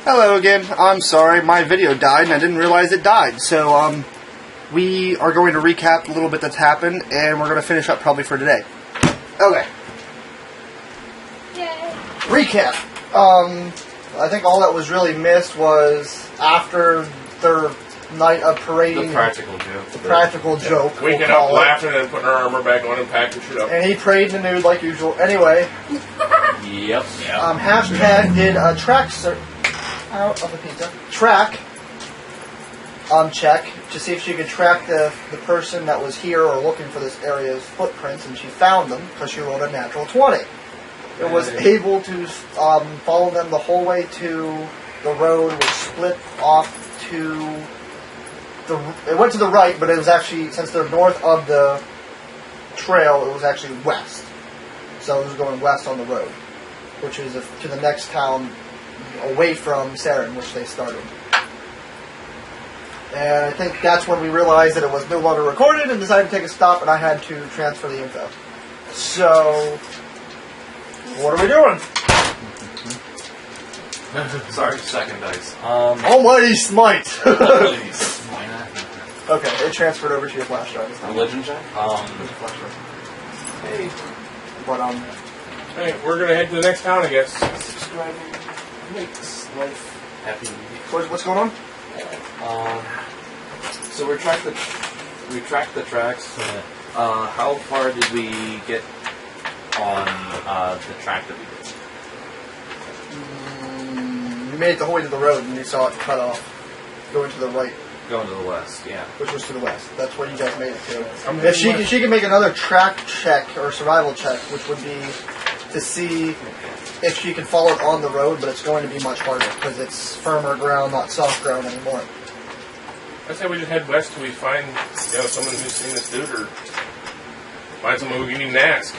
Hello again. I'm sorry, my video died and I didn't realize it died. So, we are going to recap a little bit that's happened and we're going to finish up probably for today. Okay. Yay. Recap. I think all that was really missed was after their night of parading. The practical joke. The practical joke. Waking up, laughing, and putting our armor back on and packing shit up. And he prayed in the nude like usual. Anyway. Yep. Hashtag did a track out of the pizza. Track check to see if she could track the person that was here or looking for this area's footprints, and she found them because she rolled a natural 20. It was able to follow them the whole way to the road, which split off to it went to the right, but it was actually, since they're north of the trail, it was actually west. So it was going west on the road, which is to the next town away from Saren, which they started. And I think that's when we realized that it was no longer recorded and decided to take a stop, and I had to transfer the info. So, what are we doing? Sorry, second dice. Almighty Smite! Almighty Smite. Okay, it transferred over to your flash drive. Religion check? There's a flash drive. Hey. But, Hey, we're gonna head to the next town, I guess. Subscribing makes life happy. what's going on? So we tracked the tracks. How far did we get on the track that we did? You made it the whole way to the road and you saw it cut off, going to the right, Going to the west, yeah. which was to the west. That's where you guys made it to. I'm If she heading can make another track check or survival check, which would be to see if she can follow it on the road, but it's going to be much harder because it's firmer ground, not soft ground anymore. I say we just head west till we find, someone who's seen this dude, or find someone we can even ask.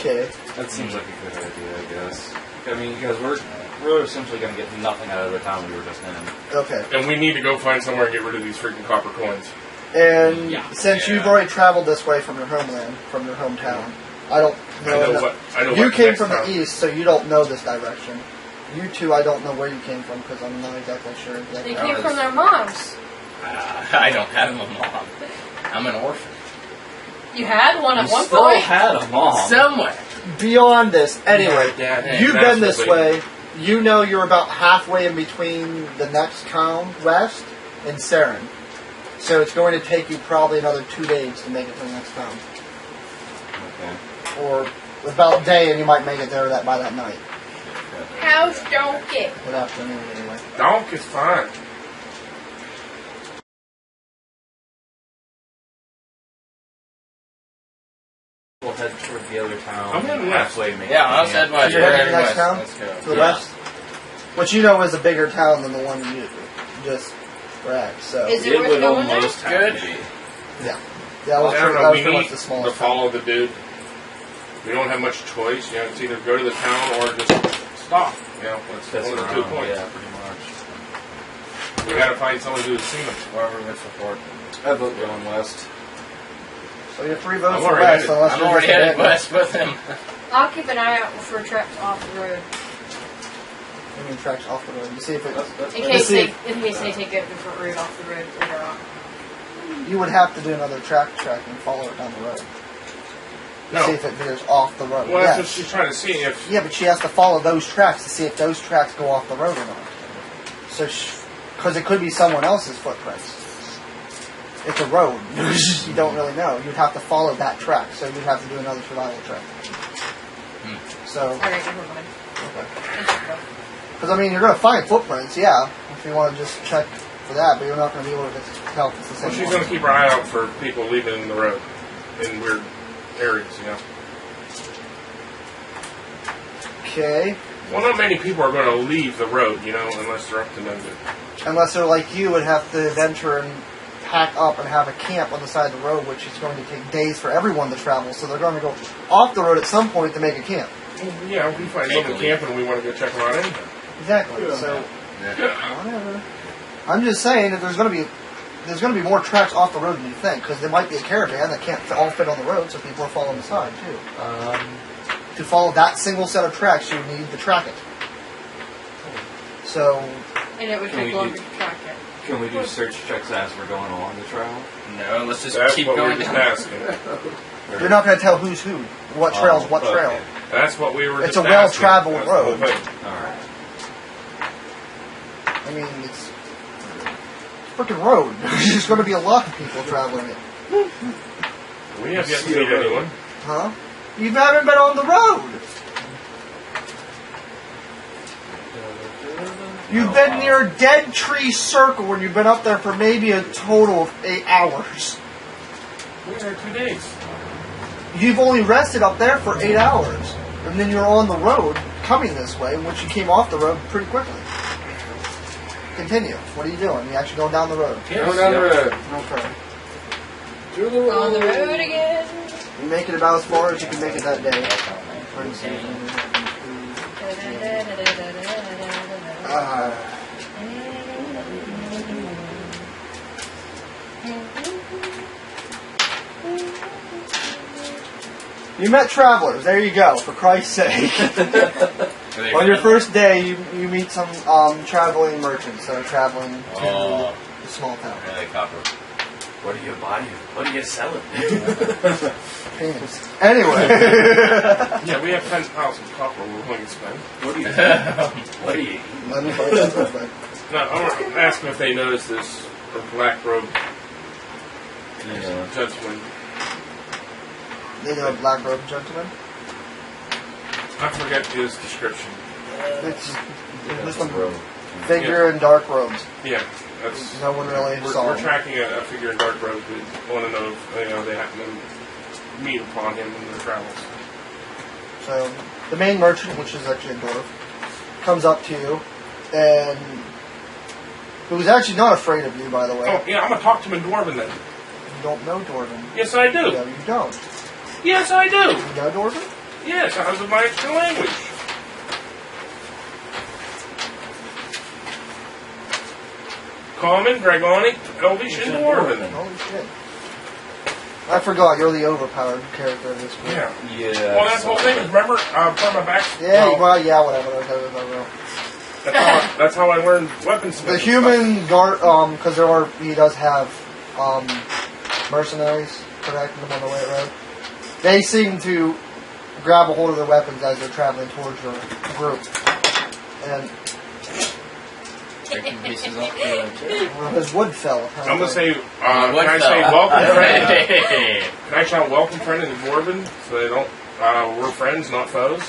Okay. That seems like a good idea, I guess. I mean, because we're essentially going to get nothing out of the town we were just in. Okay. And we need to go find somewhere and get rid of these freaking copper coins. And since you've already traveled this way from your homeland, from your hometown, I don't know. I know you what came next from town. the east, so you don't know this direction. You two, I don't know where you came from because I'm not exactly sure. They came from their moms. I don't have a mom. I'm an orphan. You had one at one Still point. had a mom. Somewhere. Beyond this, anyway, Dad, you've been this massively. way. You know you're about halfway in between the next town west and Saren. So it's going to take you probably another 2 days to make it to the next town. Okay. Or about a day, and you might make it there by that night. How's Donkey? Good afternoon, anyway. Donk is fine. We'll head toward the other town. I'm heading west. halfway. Maybe. Yeah, I was heading west. You're heading to the next West. town? Let's go. To the west? Which you know is a bigger town than the one you just were at, so... Is it It worth would going there? almost have Good. to be. Yeah. Yeah, I don't that know, was we pretty much need the to smallest. follow the dude. We don't have much choice. It's either go to the town or just stop. That's That's one of the 2 around, points. yeah, pretty much. We gotta find someone who's seen them. Wherever it's report. I vote going west. So you have 3 votes I'm for already west, headed- unless I'm you're already just headed abandoned. west with him. I'll keep an eye out for tracks off the road. I mean, tracks off the road. You see if it... In Let's case see. they take a different route off the road later on. You would have to do another track and follow it down the road. No. See if it veers off the road. Well, that's what Yes. she's trying to see if. Yeah, but she has to follow those tracks to see if those tracks go off the road or not. So, because it could be someone else's footprints. It's a road. You don't really know. You'd have to follow that track, so you'd have to do another survival track. So, Alright, never mind. because I mean, you're going to find footprints, yeah, if you want to just check for that, but you're not going to be able to tell if it's the same Well, she's one. going to keep her eye out for people leaving the road in weird areas, Okay. Well, not many people are going to leave the road, unless they're up to no good. Unless they're like you, would have to venture and pack up and have a camp on the side of the road, which is going to take days for everyone to travel. So they're going to go off the road at some point to make a camp. Well, yeah, we find someone camping and we want to go check them out anyhow. Exactly. So whatever. I'm just saying that there's going to be more tracks off the road than you think, because there might be a caravan that can't all fit on the road, so people are following the side too. To follow that single set of tracks, you need to track it. So And it would Can take we longer do- to track it. Can we do search checks as we're going along the trail? No, let's just That's keep what going we're just down. asking. you're not going to tell who's who, what trail's what okay. trail. That's what we were It's just a well-traveled asking. That's the road. whole thing. Alright. I mean, it's a freaking road. There's going to be a lot of people traveling it. We have yet to meet anyone. Huh? You haven't been on the road. You've been near Dead Tree Circle and you've been up there for maybe a total of 8 hours. We were there 2 days. You've only rested up there for 8 hours. And then you're on the road coming this way, which you came off the road pretty quickly. Continue. What are you doing? You actually going down the road? Go down the road. Okay. To the road. On the road again. You make it about as far as you can make it that day. You met travelers. There you go. For Christ's sake. On your first day, you meet some traveling merchants that are traveling to the small town. Really copper. What are you buying? What are you selling? Penis. Anyway. Yeah, we have 10,000 copper we're willing to spend. What are you What are you eating? Let me find that real quick. Now, I'm asking if they noticed this black robe Yeah. gentleman. They know a black robe gentleman. I forget his description. It's just a figure in dark robes. Yeah, that's. No one really saw We're him. tracking a figure in dark robes. We want to know if they happen to meet upon him in their travels. So the main merchant, which is actually a dwarf, comes up to you and who's actually not afraid of you, by the way. Oh, yeah, I'm going to talk to him in Dwarven then. You don't know Dwarven. Yes, I do. No, you don't. Yes, I do. You know Dwarven? Yes, I was my extra language. Common, Dragonic, Elvish, and Dwarven. Holy shit. I forgot, you're the overpowered character of this group. Yeah. Yeah. Well, that's the whole thing. Remember, part of my back. Yeah, well, whatever. that's how I learned weapons. The human guard, because he does have mercenaries protecting them on the way road. They seem to grab a hold of their weapons as they're traveling towards your group. And Breaking pieces off the his wood fell. I'm gonna say, What can I the- say welcome friend? Hey. Can I shout welcome friend in Dwarven so they don't? We're friends, not foes.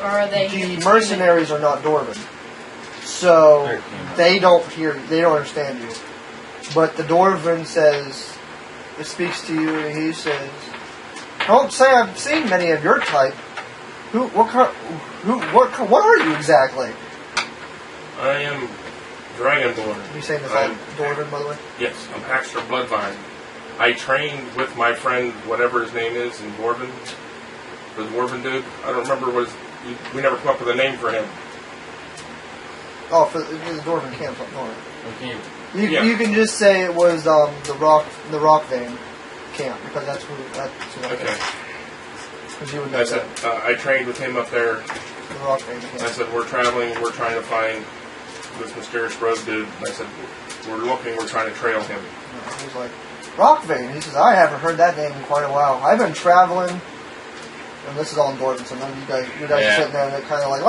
Or are they? The mercenaries are not Dwarven, so they don't understand you. But the Dwarven says, it speaks to you, and he says, "I don't say I've seen many of your type. What are you exactly?" I am Dragonborn. You saying this all Dwarven, by the way? Yes, I'm Haxter Bloodvine. I trained with my friend, whatever his name is, in Dwarven. The Dwarven dude. I don't remember we never come up with a name for him. Oh, for the Dwarven camp up north. Okay. You can just say it was the rock vein camp because that's who Okay. Because you would know I said that. I trained with him up there. The rock vein camp. I said we're traveling. We're trying to find this mysterious road dude. And I said we're looking. We're trying to trail him. He was like, rock vein? He says, I haven't heard that name in quite a while. I've been traveling, and this is all in Dwarven, so none of you guys are sitting there and they're kind of like,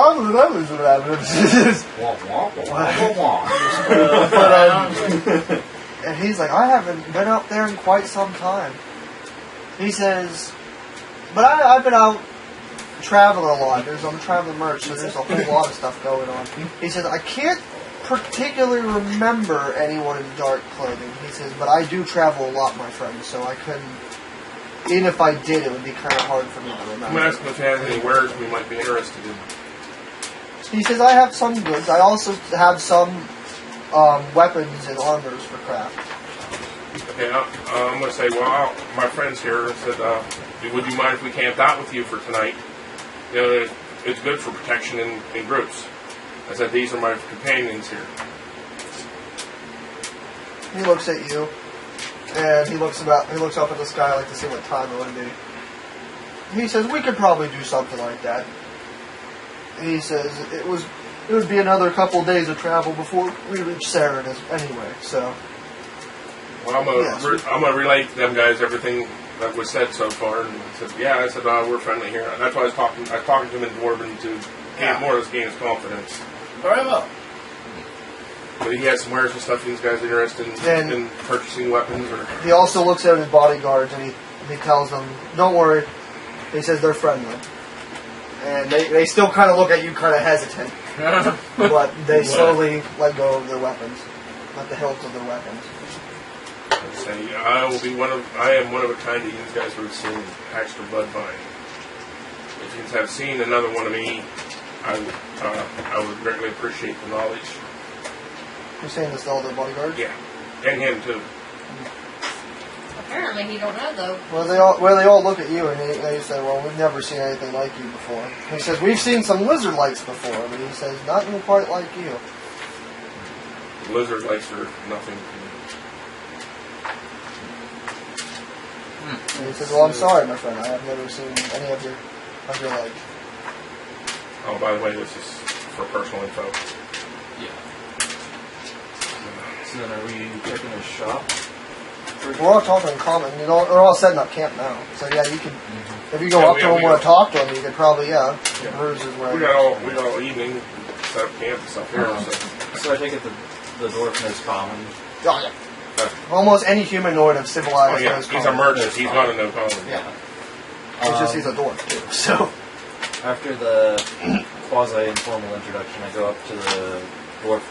and he's like, I haven't been up there in quite some time. He says, but I've been out traveling a lot. I'm traveling merch, so there's a whole lot of stuff going on. He says, I can't particularly remember anyone in dark clothing. He says, but I do travel a lot, my friend, so I couldn't, even if I did, it would be kind of hard for me to remember. I'm asking if he has any wares we might be interested in. He says, I have some goods. I also have some weapons and armors for craft. Okay, I'm going to say, well, my friends here said, would you mind if we camped out with you for tonight? You know, it's good for protection in groups. I said, these are my companions here. He looks at you, and he looks up at the sky like to see what time it would be. He says, we could probably do something like that. He says, it would be another couple days of travel before we reach Sarin anyway. So, Well, I'm gonna relate to them guys everything that was said so far, and I said, yeah, I said we're friendly here. And that's why I was talking to him in Dwarven to gain more or less gain his confidence. Very well. But he has some wares and stuff. These guys are interested in purchasing weapons, or he also looks at his bodyguards and he tells them, "Don't worry." He says they're friendly, and they still kind of look at you, kind of hesitant, but they slowly let go of their weapons, let the hilts of their weapons. I say, I am one of a kind to you guys who have seen extra bloodvine. If you have seen another one of me, I would greatly appreciate the knowledge. You're saying this to all their bodyguards? Yeah, and him too. Apparently he don't know though. Well, they all look at you and they say, "Well, we've never seen anything like you before." He says, "We've seen some lizard lights before," but he says, "Nothing quite like you." Lizard lights are nothing. And he says, "Well, I'm sorry, my friend. I have never seen any of your like." Oh, by the way, this is for personal info. Yeah. So then are we checking his shop? We're all talking in common. We're all setting up camp now. So yeah, you can. If you go up to him and want to talk to him, you could probably Bruce is where. We got all evening set up camp and stuff here. So I take it the dwarf knows common. Oh yeah. Almost any humanoid of civilized knows he's common. a merchant. He's not a no common. Yeah. It's just he's a dwarf too. So after the quasi-informal introduction, I go up to the dwarf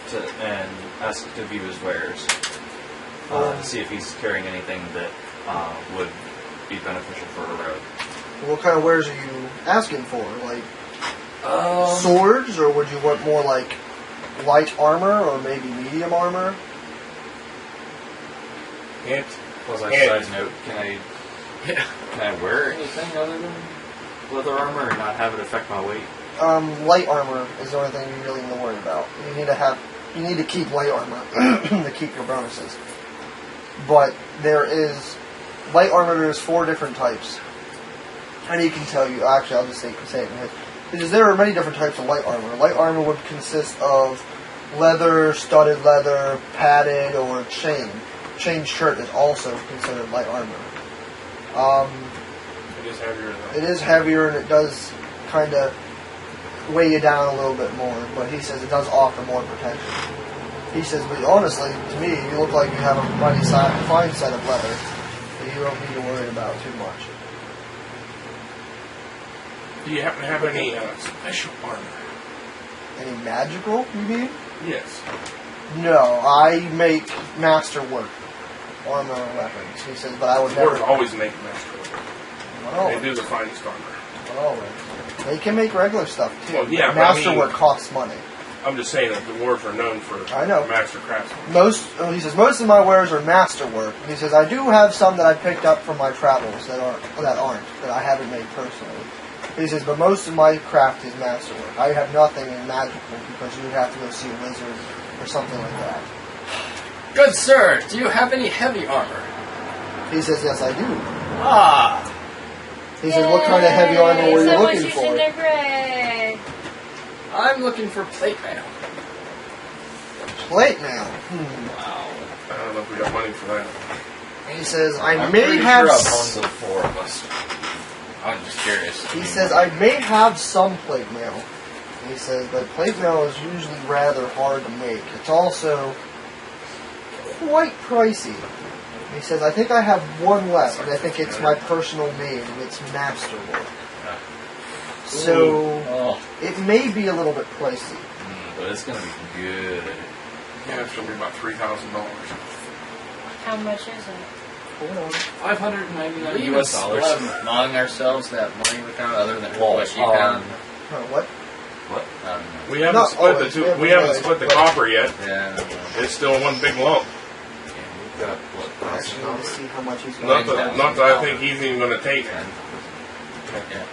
and ask to view his wares. To see if he's carrying anything that would be beneficial for a road. what kind of wares are you asking for? Like swords, or would you want more like light armor, or maybe medium armor? Hint. Side note, can I wear anything other than leather armor and not have it affect my weight? Light armor is the only thing you really need to worry about. You need to keep light armor to keep your bonuses. But there is light armor. There's 4 different types, and he can tell you. Actually, I'll just say it in his. Because there are many different types of light armor. Light armor would consist of leather, studded leather, padded, or chain. Chain shirt is also considered light armor. It is heavier though. It is heavier, and it does kind of weigh you down a little bit more. But he says it does offer more protection. He says, but honestly, to me, you look like you have a mighty fine set of leather that you don't need to worry about too much. Do you happen to have any special armor? Any magical, you mean? Yes. No, I make masterwork armor and weapons. He says, but I would never. Dwarves always make masterwork. Well, They do the finest armor. always. They can make regular stuff too. Well, yeah, but masterwork costs money. I'm just saying that the dwarves are known for master craftsmen. He says most of my wares are masterwork. He says I do have some that I picked up from my travels that I haven't made personally. He says, but most of my craft is masterwork. I have nothing in magical because you would have to go see a wizard or something like that. Good sir, do you have any heavy armor? He says, yes, I do. Ah. He says, what kind of heavy armor were you looking for? I'm looking for plate mail. Plate mail. Wow. I don't know if we got money for that. He says, I'm may pretty have. sure I've owned the 4 of us. I'm just curious. He says, I may have some plate mail. He says, but plate mail is usually rather hard to make. It's also quite pricey. He says, I think I have one left, and I think it's my personal made, and it's masterwork. So, it may be a little bit pricey. But it's going to be good. Yeah, it's going to be about $3,000. How much is it? Hold on. $599 US dollars. Knowing ourselves that money we found other than what she found. What? What? We haven't split the two. We haven't split the copper yet. Yeah. It's still one big lump. We've got, what, Actually, let's see how much he's Not going that I think he's even going to take it. Yeah.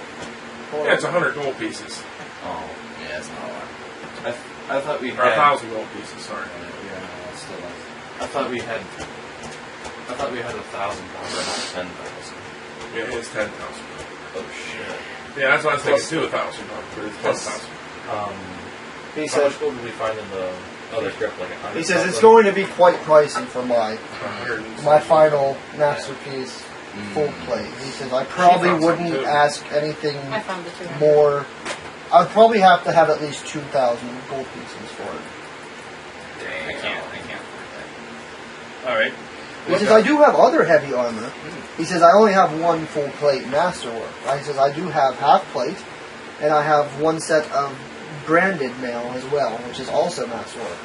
Yeah, it's 100 gold pieces. Oh, yeah, it's not a lot. I thought we Or had... 1,000 gold pieces, sorry. Yeah, that's still less. I thought we had 1,000 copper, not 10,000. Yeah, it's 10,000. Oh shit. Yeah, that's what I was thinking too, 1,000 gold, but it's 10,000. He How said, much gold did we find in the other crypt? Like 100. he says it's going to be quite pricey for my 100. final masterpiece full plate. He says I probably found something wouldn't too. ask anything I found the 200. more. I'd probably have to have at least 2,000 gold pieces for it. I can't afford that. Alright. He says I do have other heavy armor. He says I only have one full plate masterwork. He says I do have half plate, and I have one set of branded mail as well, which is also masterwork.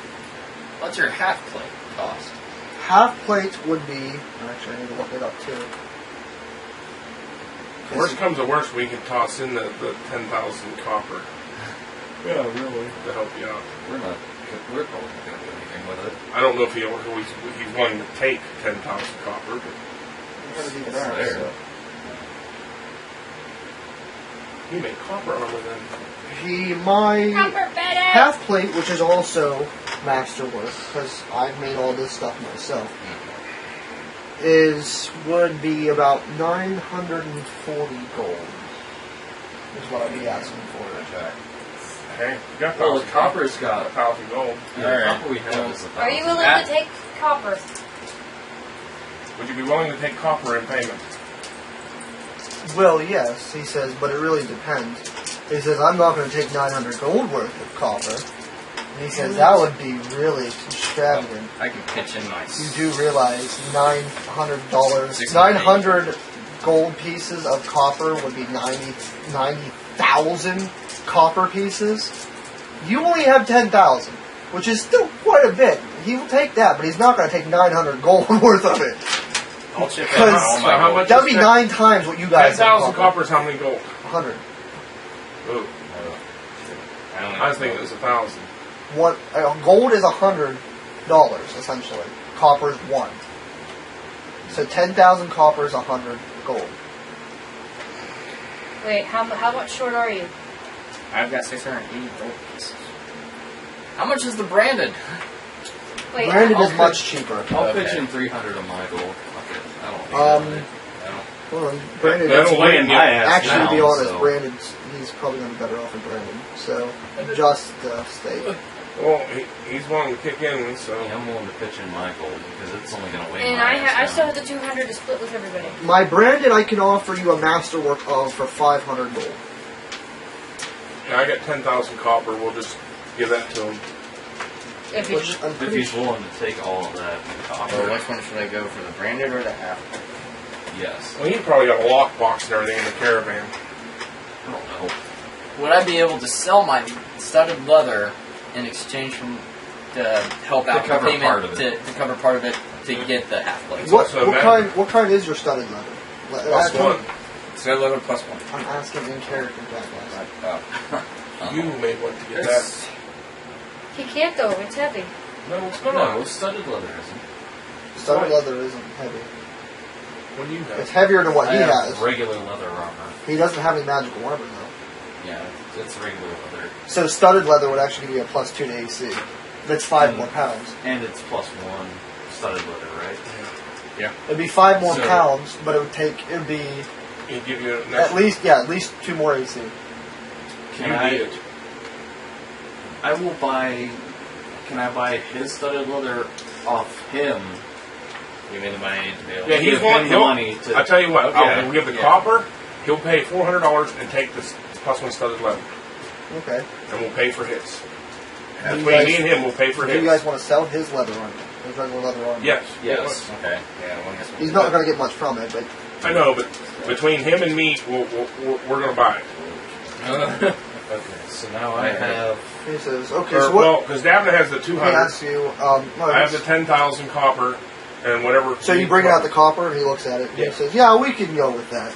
What's your half plate cost? Half plate would be. Actually, I need to look it up too. Worst comes to worst, we can toss in the 10,000 copper Yeah, really. to help you out. We're probably not going to do anything with it. I don't know if he's willing to take 10,000 copper, but It's there. so. he made copper armor then. My Copper better! half plate, which is also masterwork, because I've made all this stuff myself, would be about 940 gold. Is what I'd be asking for. Hey, you got Well, 1,000 the copper's got. 1,000 gold. Yeah, Alright. the copper we have is 1,000. Are you willing That- to take copper? Would you be willing to take copper in payment? Well, yes, he says, but it really depends. He says, I'm not going to take 900 gold worth of copper. And he says, that would be really extravagant. I can pitch in my... You do realize $900, 680. 900 gold pieces of copper would be 90,000 copper pieces. You only have 10,000, which is still quite a bit. He will take that, but he's not going to take 900 gold worth of it. I'll chip in Because all so my how gold. much- that would be 9 times what you guys 10,000 have copper is how many gold? 100. Ooh, I only I was thinking it was 1,000. Gold is $100, essentially. Copper is 1. So 10,000 copper is 100 gold. Wait, how much short are you? I've got 680 gold pieces. How much is the branded? Wait, Branded I'll is much cheaper. I'll Okay. pitch in 300 of my gold. Okay. I don't think Well, Branded That'll is lay in my ass actually, now, to be honest, so- Branded, he's probably going to be better off in Branded. So, just stay. Well, he's willing to kick in, so. Yeah, I'm willing to pitch in my gold because it's only going to weigh and my I ass still down. have the 200 to split with everybody. My Branded, I can offer you a masterwork of for 500 gold. Yeah, I got 10,000 copper. We'll just give that to him. If you Which I'm If pretty he's sure. willing to take all of that Or copper, which one should I go for, the branded or the half? yes. Well, he probably got a lockbox and everything in the caravan. I don't know. Would I be able to sell my studded leather in exchange to help out To cover the payment part of it. to cover part of it to get the half plate? Also What kind is your studded leather? Plus one. Studded leather plus one. I'm asking in character, Jackass. You may want to get It's- that. he can't though, it's heavy. No, it's not. No, studded leather isn't. Studded leather isn't heavy. What do you It's have? heavier than what I he have has. regular leather armor. He doesn't have any magical armor though. Yeah, it's regular leather. So studded leather would actually give you a +2 to AC. That's 5 more pounds. And it's +1 studded leather, right? It'd be 5 more So- pounds, but it'd be He'll give you an at least 2 more AC. Can You I? need it. I will buy. Can I buy his studded leather off him? You mean the money to be able Yeah, to... he's give willing. him the money to. I tell you what, Okay. I'll give the Yeah. copper. He'll pay $400 and take this +1 studded leather, Okay. and we'll pay for his. Do you Between guys- me and him, we'll pay for Do his. you guys want to sell his leather armor? His regular leather armor? Yes. Yes. Okay. Yeah, well, I guess we'll He's do not that. going to get much from it, but I know, but between him and me, we're going to buy it. Okay, so now I have. he says, okay, so what? Well, because Davin has the Let me 200. ask you, I have the 10,000 copper and whatever. so you bring out the copper and he looks at it and Yeah. he says, yeah, we can go with that.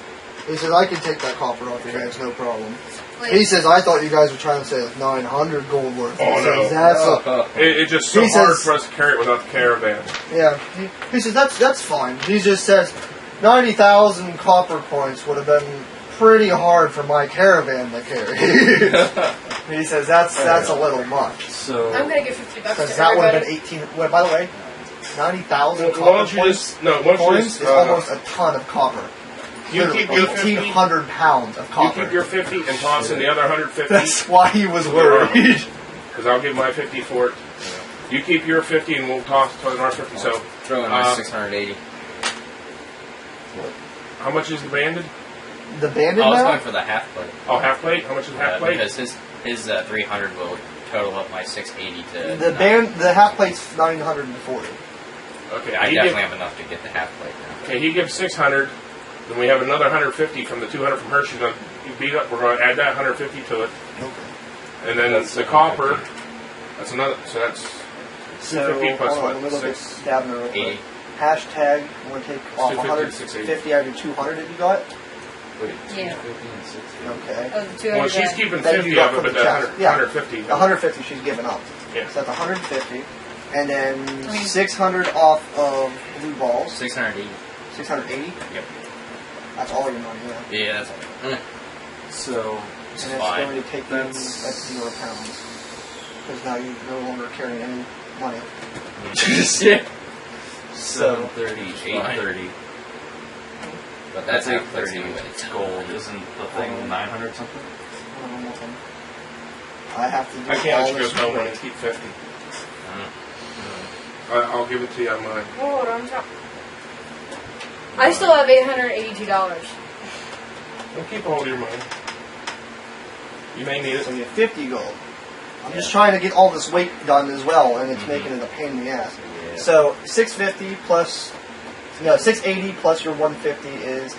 He says, I can take that copper off your hands, no problem. Wait, He says, I thought you guys were trying to say like 900 gold worth. Oh, He no. says, that's It's just so He hard says- for us to carry it without the caravan. yeah. He says, that's fine. He just says, 90,000 copper points would have been pretty hard for my caravan to carry. He says, that's a little much. So. I'm gonna give $50 Because to that would have been everybody. 18. Well, by the way, 90,000 Why copper don't you points, just why don't you coins just is almost a ton of copper. you Literally, keep your 50, 1,800 pounds of you copper. keep your 50 and toss in the other 150. That's why he was worried. because I'll give my 50 for it. You keep your 50, and we'll toss our 50. So Throw in my 680. how much is the banded? The banded I was now? going for the half plate. Oh, half plate. How much is half plate? Because his 300 will total up my 680 to. The half plate's 940. Okay, I he definitely have enough to get the half plate now. Okay, he gives 600. Then we have another 150 from the 200 from her. She's going to beat up. We're going to add that 150 to it, Okay. and then That's the 750. copper. That's another. So that's So 250 plus hold on, what? let me look at Six. Dabner real quick. 80. Hashtag, I'm going to take off 250, 680. 150 out of your 200 that you got. Wait, Yeah. 250 and 60. Okay. Oh, the 200. Well, she's keeping That 50 you got of it, from but the the chest. 100, Yeah. 150. 150 she's giving up. Yeah. So that's 150. And then I mean- 600 off of blue balls. 680. 680. Yep. That's all your money, yeah. Yeah, that's So, it's And it's fine. going to take you at 0 pounds. Because now you're no longer carrying any money. Yeah. 730, Fine. 830. But that's That's half plate 830. anyway. It's gold. Isn't the thing 900 something? I have to do I can't all let you this go no work. money. Keep 50. Mm. I'll give it to you on mine. Hold on. I still have $882. Well, keep a hold of your money. You may need So it. you have 50 gold. I'm just trying to get all this weight done as well, and it's making it a pain in the ass. Yeah. So 650 plus, 680 plus your 150 is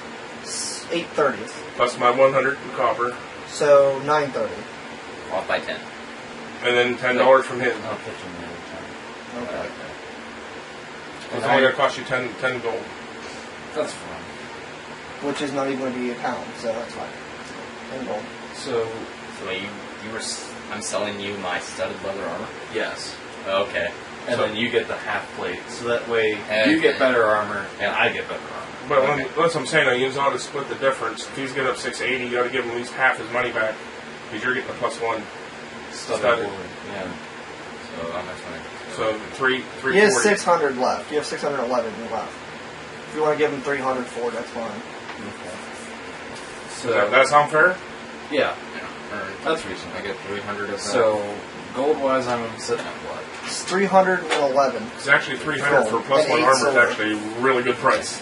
830. Plus my 100 in copper. So 930. Off by 10. And then $10 from his. I'll pitch him the other time. Okay. It's only going to cost you 10 gold. That's fine. Which is not even going to be a pound, so that's fine. 10 gold. So, So I'm selling you my studded leather armor? yes. Okay. And So- then you get the half plate. So that way Okay. you get better armor and I get better armor. But Okay. that's what I'm saying. I use ought to split the difference. If he's getting up 680, you got to give him at least half his money back because you're getting the +1. Studded Studded. forward, yeah. So how much money? So He 340. has 600 left. You have 611 left. If you want to give him 300 for it, that's fine. Okay. So that's unfair. Yeah, Or that's reasonable. I get 300 of that. So, gold-wise, I'm sitting at what? It's 311. It's actually 300 for +1 And 8 armor. It's silver. actually a really good price.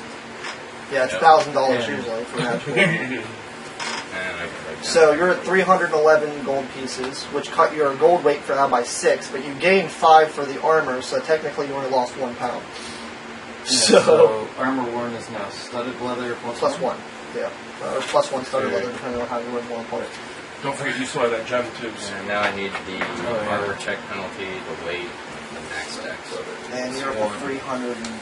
Yeah, it's Yeah. $1,000 Yeah. usually for that. And I can break down. So you're at 311 gold pieces, which cut your gold weight for now by 6, but you gained 5 for the armor, so technically you only lost 1 pound. Yeah, So, armor worn is now studded leather plus 1. Yeah. Or plus 1 starter Sure. leather, depending on how you would want to put it. Don't forget you still have that gem too. And now I need the yeah. armor check penalty, the weight, the max dex. And you're up to 300 and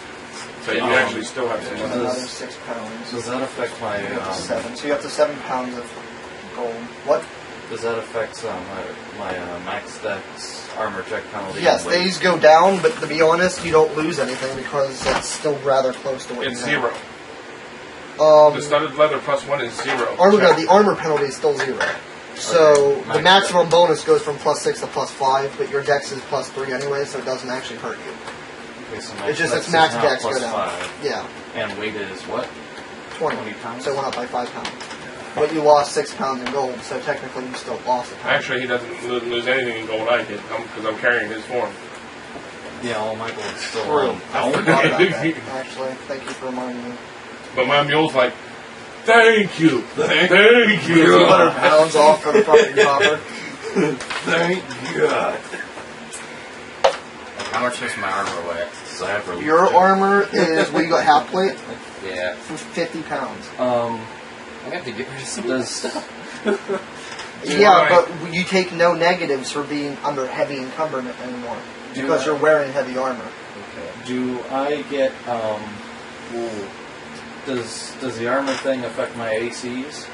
So you actually still have some money. another 6 pounds. Does that affect my? You're up to 7. So you have to 7 pounds of gold. What? Does that affect my max dex armor check penalty? Yes, and weight? these go down, but to be honest, you don't lose anything because it's still rather close to what It's you have. 0. Um, The studded leather +1 is 0. Or no, the armor penalty is still 0. So Okay, the max maximum bonus goes from +6 to +5, but your dex is +3 anyway, so it doesn't actually hurt you. Okay, so It's just dex its max is now dex go down. +5, Yeah, and weight is what? 20. 20 pounds? So it went up by 5 pounds. But you lost 6 pounds in gold, so technically you still lost a pound. Actually, he doesn't lose anything in gold. I did because I'm carrying his form. Yeah, all my gold's still True. on. I forgot about that. Actually, thank you for reminding me. But my mule's like, thank you, thank you. 200 pounds off for the fucking copper. Thank God. How much does my armor weigh? So I have to Your armor is, well, you got half plate Yeah. for 50 pounds. I have to get rid of some of this stuff. Yeah, Right. but you take no negatives for being under heavy encumberment anymore. Do Because I- you're wearing heavy armor. Do I get does the armor thing affect my ACs?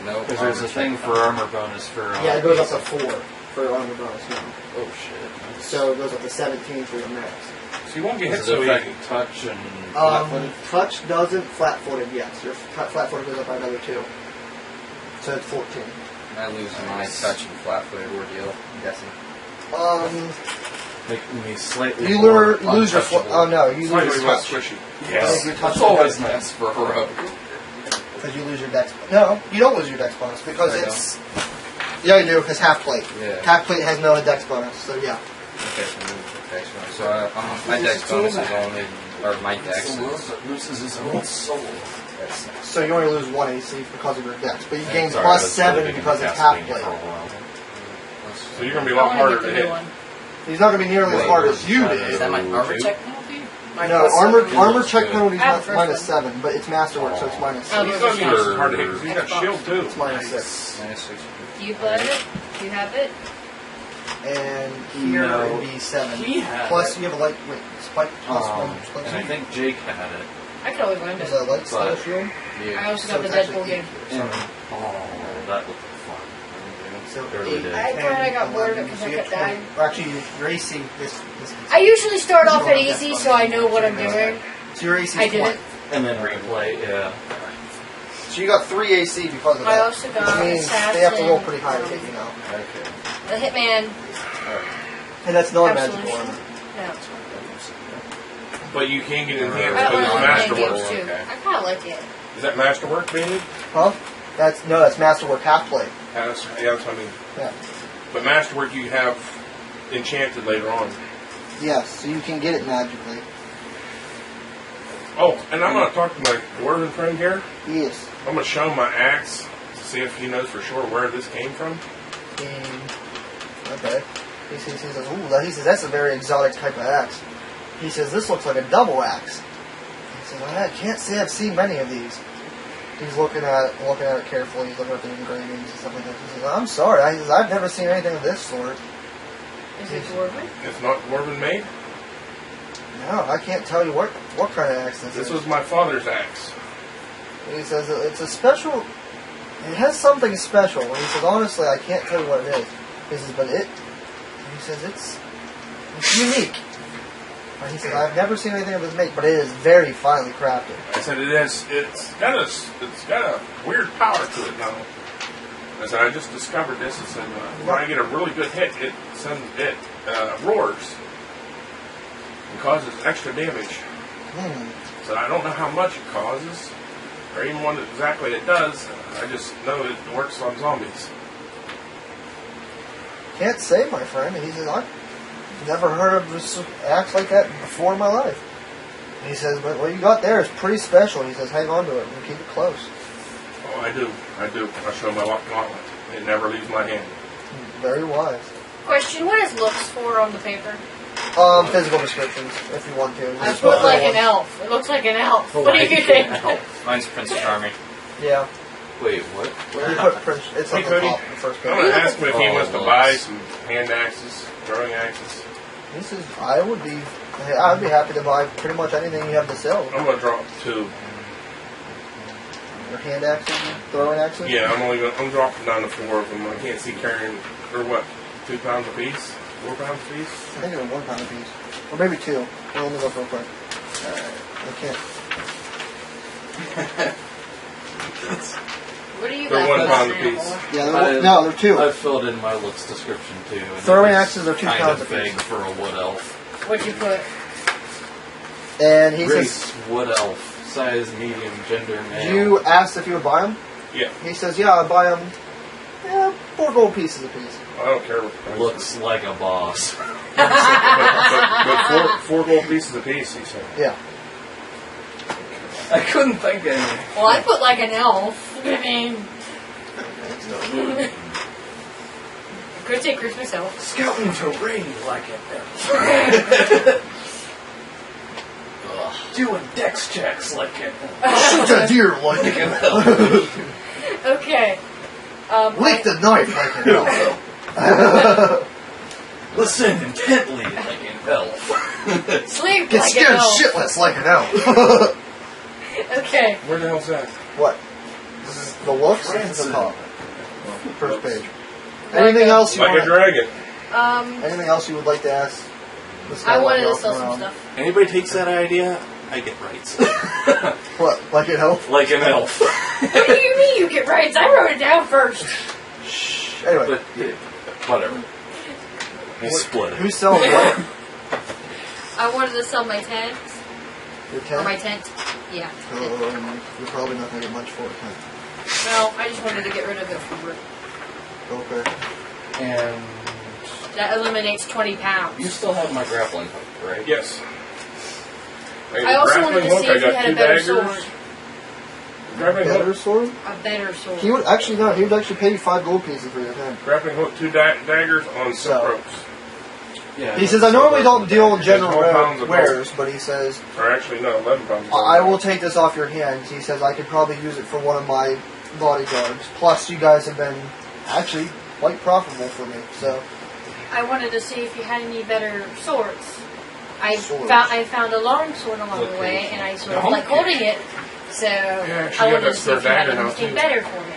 No. Because there's a thing for armor bonus for Yeah, it goes up to 4 for your armor bonus now. Oh shit. So it goes up to 17 for your max. So you won't get hit Does so it affect easy. touch and flat-footed? Touch doesn't, flat-footed, yes. Your flat-footed goes up by another 2. So it's 14. I lose my touch and flat-footed ordeal, I'm guessing. Making me slightly You more lose your untouchable. oh no, you lose Slightly your less touch. squishy. Yes. Your touch That's always is nice for a rogue. because you lose your dex. No, you don't lose your dex bonus because I it's Yeah, you do. It's half plate. Yeah. Half plate has no dex bonus, so yeah. Okay, so my dex bonus is only, or my dex is... loses his own soul. So you only lose 1 AC because of your dex, but you gain Sorry, plus that's 7 really been because it's casting half plate. for a while. So you're going to be a lot harder to hit. He's not going to be nearly as Wait, hard as you is Is did. that my armor check penalty? No, armor check good. penalty is I have the minus first 7, but it's masterwork, so it's minus Oh, 6. He's going to be just as hard to hit because he's got shield too. It's minus 6. Minus 6. Do you play it? Do you have it? And here No. it would be 7. He had Plus it. you have a light, wait, spike plus 1. And I think Jake had it. I could always find Is it. that light steel But- shield? I Yeah. also So got the it's actually Deadpool game. Oh, that looked fun. So Barely 8, did. I 10, kinda got bored of it 11, 'cause so I you kept have 20. dying. Or actually, your AC, this I usually start off at You don't have easy, that so I know what I'm bonus. doing. So your AC I is did 20. it. And then replay, yeah. So you got 3 AC because of I that. also got Which means they have to roll pretty high to Assassin. hit you now. Okay. The Hitman. And that's non-magical Absolution. armor. No. But you can get enhanced I because don't it's know what masterwork. games too. okay. I kind of like it. Is that masterwork, David? Huh? That's masterwork half plate. Yeah, that's what I mean. Yeah. But masterwork you have enchanted later on. Yes, so you can get it magically. Oh, and I'm going to talk to my dwarven friend here. Yes. I'm going to show him my axe to see if he knows for sure where this came from. Okay. He says, ooh, he says, that's a very exotic type of axe. He says, this looks like a double axe. He says, I can't say I've seen many of these. He's looking at it carefully. He's looking at the engravings and stuff like that. He says, I'm sorry. He says, I've never seen anything of this sort. Is it dwarven? It's not dwarven made. No, I can't tell you what kind of axe this This is. was my father's axe. He says, it's a special... It has something special. And he says, honestly, I can't tell you what it is. He says, but it... He says, it's unique. And he says, I've never seen anything of this make, but it is very finely crafted. I said it's got a weird power to it now. I said I just discovered this. I said when I get a really good hit, it roars and causes extra damage. So I don't know how much it causes, or even what exactly it does. I just know it works on zombies. Can't say, my friend. He says, I've never heard of this axe like that before in my life. And he says, but what you got there is pretty special. He says, hang on to it and keep it close. Oh, I do. I show my gauntlet. It never leaves my hand. Very wise. Question, what is looks for on the paper? Physical descriptions, if you want to. I Just put what like they an want. elf. It looks like an elf. What do you think? Mine's Prince Charming. Yeah. Wait, what? Well, you put Prince. It's Hey, on the Cody. top, the first I'm page. going to ask him if he Oh, wants to looks. buy some hand axes, throwing axes. He says, I'd be happy to buy pretty much anything you have to sell. I'm going to drop 2. Your hand axes, throwing axes? Yeah, I'm dropping down to 4 of them. I can't see carrying, or what, 2 pounds a piece? 4 pounds a piece? I think they're 1 pound a piece. Or maybe 2. Well, let me look real quick. I can't. What do you They're got? 1 pound a for piece. example? Yeah, they're 2. I've filled in my looks description too. And Throwing it was axes are 2 kind pounds of apiece. big for a wood elf. What'd you put? And he Race says, wood elf, size medium, gender male. you asked if you would buy them? Yeah. He says, yeah, I'd buy them 4 gold pieces a piece. I don't care what the price is. Looks like a boss. but 4 gold pieces a piece, he said. Yeah. I couldn't think of anything. Well, I put like an elf. I mean, could say Christmas elf. Scouting terrain like an elf. Doing dex checks like an elf. Shoot a deer like an elf. Okay. Lick the knife like an elf. Listen intently like an elf. Sleep Get like scared an elf. shitless like an elf. Okay. Where the hell's that? What? This is the looks? This is the top. First page. Like Anything a- else you Like a want? dragon. Anything else you would like to ask? this guy I while wanted you're to sell walking some around? stuff. Anybody takes that idea, I get rights. What? Like an elf? Like an elf. What do you mean you get rights? I wrote it down first. Shh. Anyway, But yeah, whatever. We split it. who's selling what? I wanted to sell my tent. Your Or my tent? tent. Yeah. You're probably not going to get much for it. Huh? No, I just wanted to get rid of it for Okay. And That eliminates 20 pounds. you still have my grappling hook, right? Yes. I also wanted to see if you had a better sword. Grappling Better hook, sword? A better sword. He would actually no. He would actually pay you 5 gold pieces for your hand. grappling hook, 2 daggers on silk So- ropes. Yeah. He says, I normally don't deal in general 12 pounds of wares, but he says, Or actually, no, 11 pounds. I will take this off your hands. He says, I could probably use it for one of my bodyguards. Plus, you guys have been actually quite profitable for me. So, I wanted to see if you had any better swords. I Swords. found a long sword along the way, and I sort of like holding it. So she I got wanted that to see if you spare had dagger now, anything too. better for me.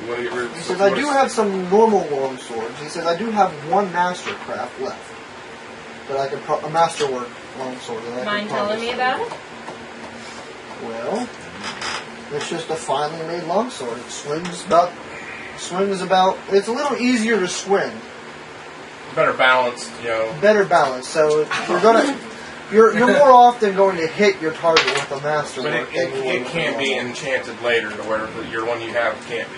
You want to get rid of he says, I do have some normal long swords. He says, I do have one mastercraft left. That I could, a masterwork long sword. That I Mind could telling me about it? Well, it's just a finely made longsword. It swings about. It's a little easier to swing, better balanced, better balance. So you're more often going to hit your target with a master. But it can't be enchanted later to where your one you have can't be.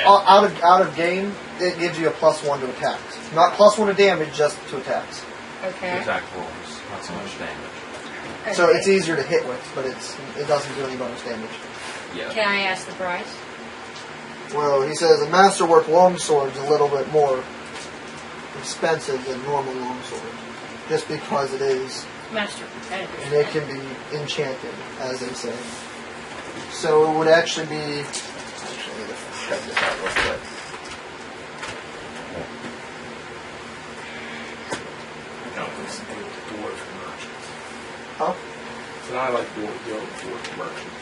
Out of game. It gives you a +1 to attacks, not +1 to damage, just to attacks. Okay. Attack rolls, not so much damage. So Okay. it's easier to hit with, but it doesn't do any bonus damage. Yeah. Can I ask the price? Well, he says a masterwork longsword's a little bit more expensive than normal longsword, just because it is, Master. and it can be enchanted, as they say. So it would actually be. Actually, I need to check this out real quick. No, it's dwarf merchants. Huh? So I like dwarf merchants.